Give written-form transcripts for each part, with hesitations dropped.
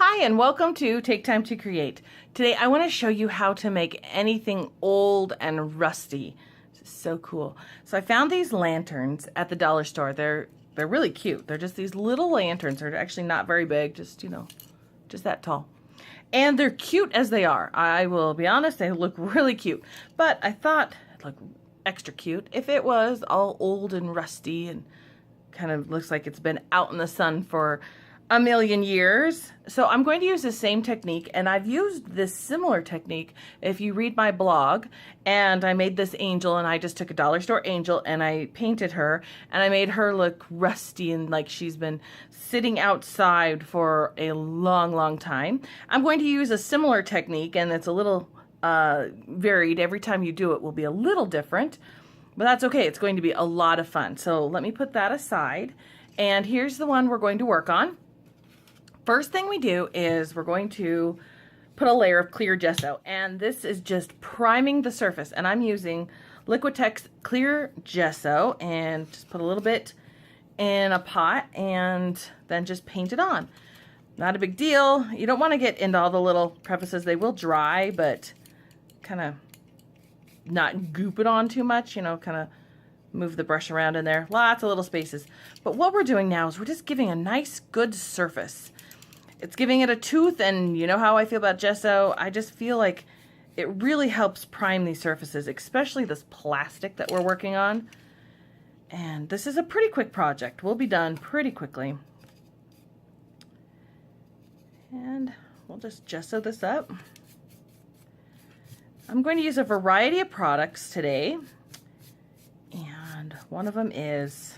Hi, and welcome to Take Time to Create. Today I want to show you how to make anything old and rusty. This is so cool. So I found these lanterns at the dollar store. They're really cute. They're just these little lanterns. They're actually not very big, just just that tall. And they're cute as they are. I will be honest, they look really cute. But I thought it'd look extra cute if it was all old and rusty and kind of looks like it's been out in the sun for a million years. So I'm going to use the same technique, and I've used this similar technique if you read my blog. And I made this angel, and I just took a dollar store angel and I painted her, and I made her look rusty and like she's been sitting outside for a long time. I'm going to use a similar technique, and it's a little varied. Every time you do it will be a little different, but that's okay. It's going to be a lot of fun. So let me put that aside, and here's the one we're going to work on. First thing we do is we're going to put a layer of clear gesso, and this is just priming the surface, and I'm using Liquitex clear gesso, and just put a little bit in a pot and then just paint it on. Not a big deal. You don't want to get into all the little crevices. They will dry, but kind of not goop it on too much, you know, kind of move the brush around in there. Lots of little spaces. But what we're doing now is we're just giving a nice good surface. It's giving it a tooth, and you know how I feel about gesso. I just feel like it really helps prime these surfaces, especially this plastic that we're working on. And this is a pretty quick project. We'll be done pretty quickly. And we'll just gesso this up. I'm going to use a variety of products today. And one of them is,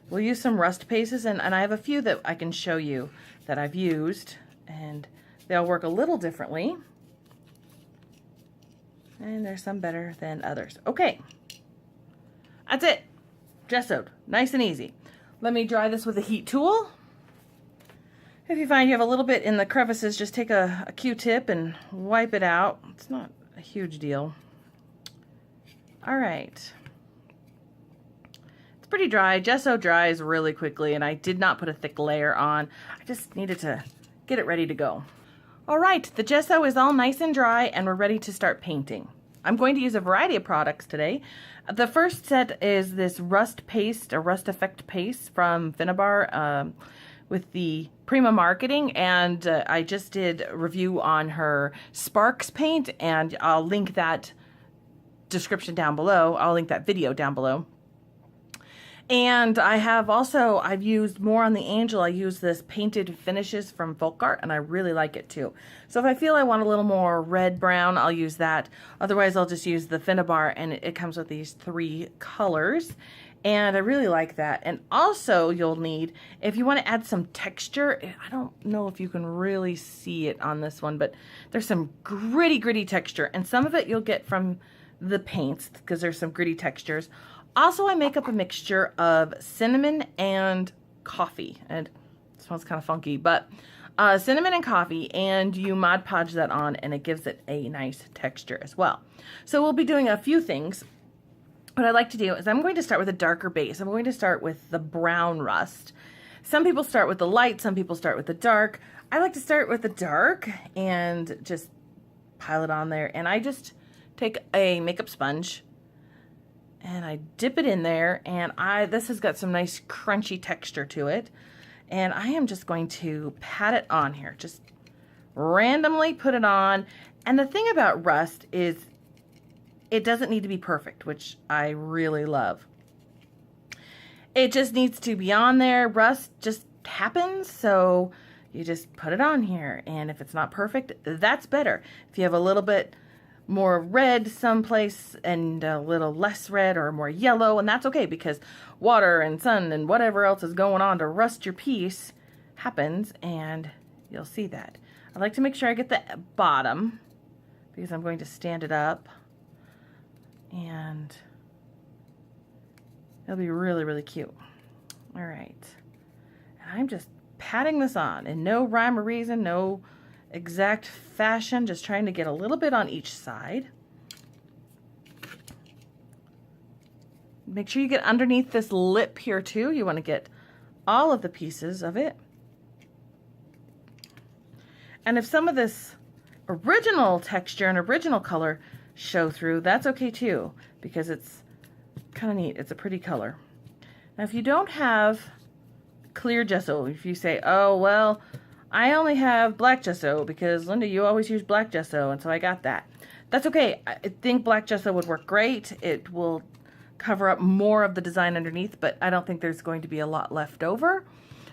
we'll use some rust pastes, and I have a few that I can show you that I've used, and they'll work a little differently. And there's some better than others. Okay, that's it. Gessoed, nice and easy. Let me dry this with a heat tool. If you find you have a little bit in the crevices, just take a Q-tip and wipe it out. It's not a huge deal. All right. It's pretty dry. Gesso dries really quickly, and I did not put a thick layer on. I just needed to get it ready to go. All right, the gesso is all nice and dry, and we're ready to start painting. I'm going to use a variety of products today. The first set is this rust paste, a rust effect paste from Finnabar with the Prima Marketing, and I just did a review on her Sparks paint, and I'll link that description down below. I'll link that video down below. And I've used more on the angel. I use this Painted Finishes from Folk Art, and I really like it too. So if I feel I want a little more red brown, I'll use that. Otherwise, I'll just use the Finnabar, and it comes with these 3 colors. And I really like that. And also you'll need, if you want to add some texture, I don't know if you can really see it on this one, but there's some gritty texture. And some of it you'll get from the paints, because there's some gritty textures. Also, I make up a mixture of cinnamon and coffee, and it smells kind of funky, but cinnamon and coffee, and you Mod Podge that on, and it gives it a nice texture as well. So we'll be doing a few things. What I like to do is I'm going to start with a darker base. I'm going to start with the brown rust. Some people start with the light, some people start with the dark. I like to start with the dark and just pile it on there, and I just take a makeup sponge and I dip it in there, and this has got some nice crunchy texture to it, and I am just going to pat it on here, just randomly put it on. And the thing about rust is it doesn't need to be perfect, which I really love. It just needs to be on there. Rust just happens, so you just put it on here, and if it's not perfect, that's better. If you have a little bit more red someplace and a little less red, or more yellow, and that's okay, because water and sun and whatever else is going on to rust your piece happens, and you'll see that. I like to make sure I get the bottom, because I'm going to stand it up, and it'll be really cute. All right, and I'm just patting this on in no rhyme or reason, no exact fashion, just trying to get a little bit on each side. Make sure you get underneath this lip here too. You want to get all of the pieces of it. And if some of this original texture and original color show through, that's okay too, because it's kind of neat. It's a pretty color. Now, if you don't have clear gesso, if you say, oh, well, I only have black gesso because, Linda, you always use black gesso, and so I got that. That's okay. I think black gesso would work great. It will cover up more of the design underneath, but I don't think there's going to be a lot left over.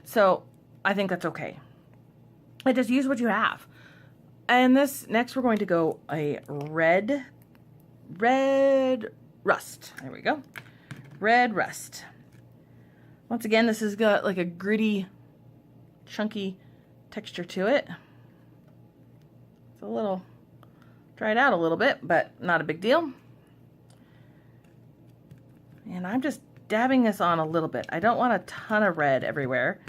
So I think that's okay. I just use what you have. And this next we're going to go a red rust. There we go. Red rust. Once again, this has got like a gritty, chunky texture to it. It's a little dried out a little bit, but not a big deal. And I'm just dabbing this on a little bit. I don't want a ton of red everywhere.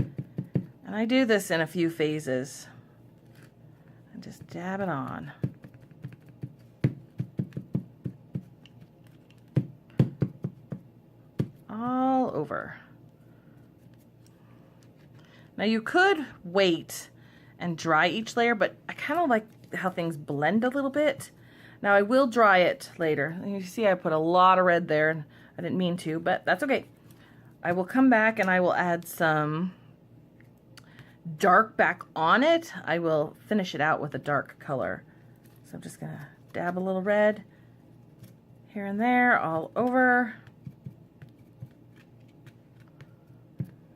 And I do this in a few phases. And just dab it on. All over. Now you could wait and dry each layer, but I kind of like how things blend a little bit. Now I will dry it later. And you see I put a lot of red there, and I didn't mean to, but that's okay. I will come back and I will add some dark back on it. I will finish it out with a dark color. So I'm just gonna dab a little red here and there all over.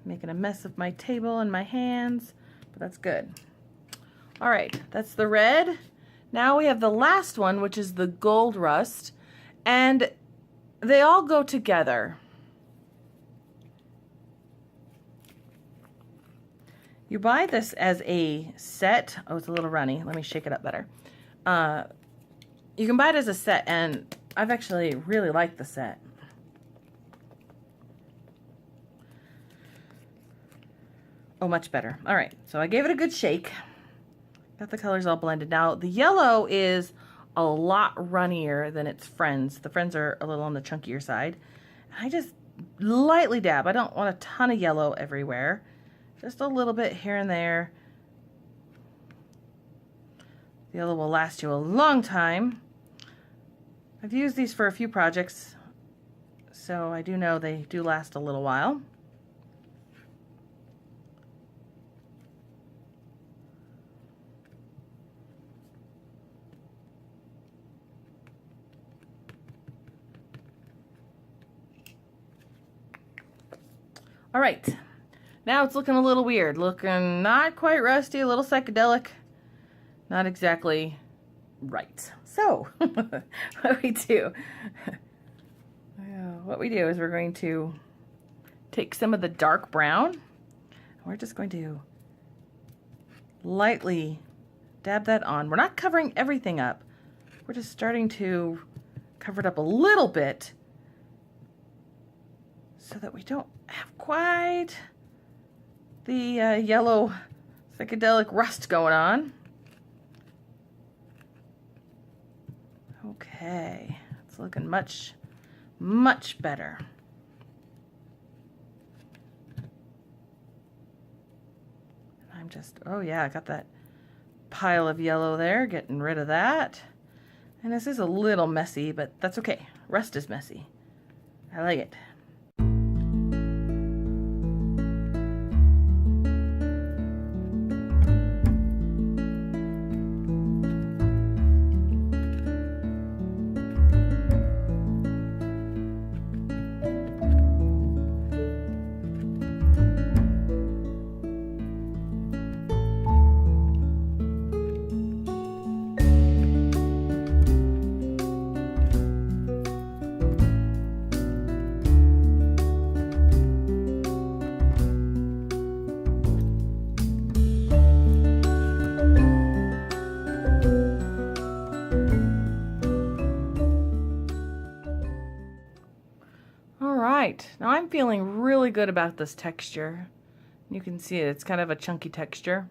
Making a mess of my table and my hands, but that's good. All right, that's the red. Now we have the last one, which is the gold rust, and they all go together. You buy this as a set. Oh, it's a little runny. Let me shake it up better. You can buy it as a set, and I've actually really liked the set. Oh, much better. All right, so I gave it a good shake. Got the colors all blended. Now, the yellow is a lot runnier than its friends. The friends are a little on the chunkier side. I just lightly dab. I don't want a ton of yellow everywhere. Just a little bit here and there. The yellow will last you a long time. I've used these for a few projects, so I do know they do last a little while. All right, now it's looking a little weird, looking not quite rusty, a little psychedelic, not exactly right. So what we do is we're going to take some of the dark brown, and we're just going to lightly dab that on. We're not covering everything up. We're just starting to cover it up a little bit so that we don't have quite the yellow psychedelic rust going on. Okay, it's looking much, much better. I'm just, oh yeah, I got that pile of yellow there, getting rid of that. And this is a little messy, but that's okay. Rust is messy. I like it. Now I'm feeling really good about this texture. You can see it's kind of a chunky texture.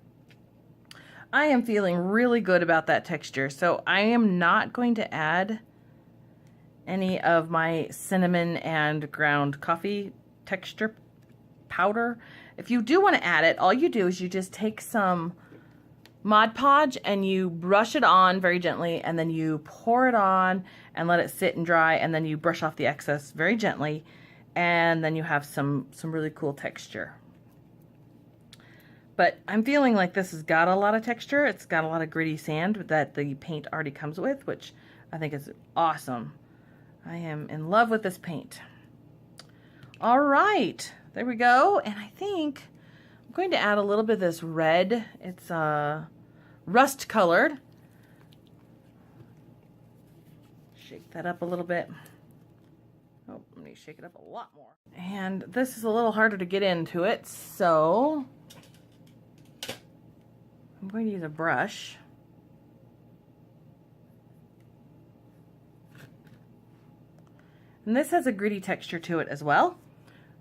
I am feeling really good about that texture, so I am not going to add any of my cinnamon and ground coffee texture powder. If you do want to add it, all you do is you just take some Mod Podge and you brush it on very gently, and then you pour it on and let it sit and dry, and then you brush off the excess very gently, and then you have some really cool texture. But I'm feeling like this has got a lot of texture. It's got a lot of gritty sand that the paint already comes with, which I think is awesome. I am in love with this paint. All right, there we go. And I think I'm going to add a little bit of this red. It's rust colored. Shake that up a little bit. Oh, let me shake it up a lot more. And this is a little harder to get into it, so I'm going to use a brush. And this has a gritty texture to it as well,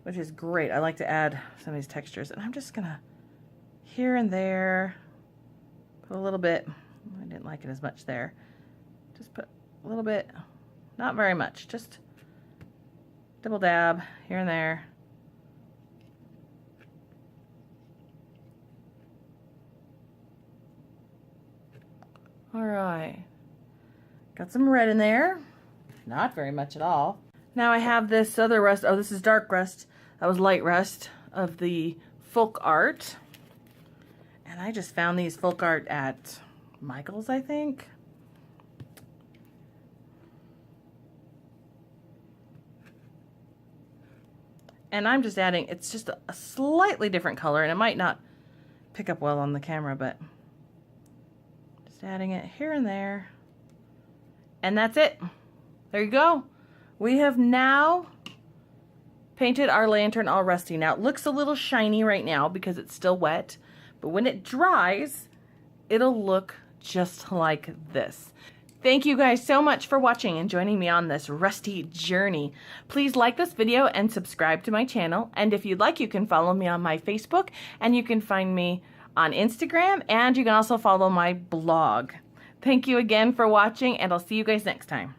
which is great. I like to add some of these textures. And I'm just gonna, here and there, put a little bit. I didn't like it as much there. Just put a little bit, not very much, just double dab here and there. All right, got some red in there, not very much at all. Now I have this other rust. Oh, this is dark rust. That was light rust of the folk art. And I just found these folk art at Michael's, I think. And I'm just adding, it's just a slightly different color, and it might not pick up well on the camera, but just adding it here and there. And that's it. There you go. We have now painted our lantern all rusty. Now it looks a little shiny right now because it's still wet, but when it dries, it'll look just like this. Thank you guys so much for watching and joining me on this rusty journey. Please like this video and subscribe to my channel. And if you'd like, you can follow me on my Facebook, and you can find me on Instagram, and you can also follow my blog. Thank you again for watching, and I'll see you guys next time.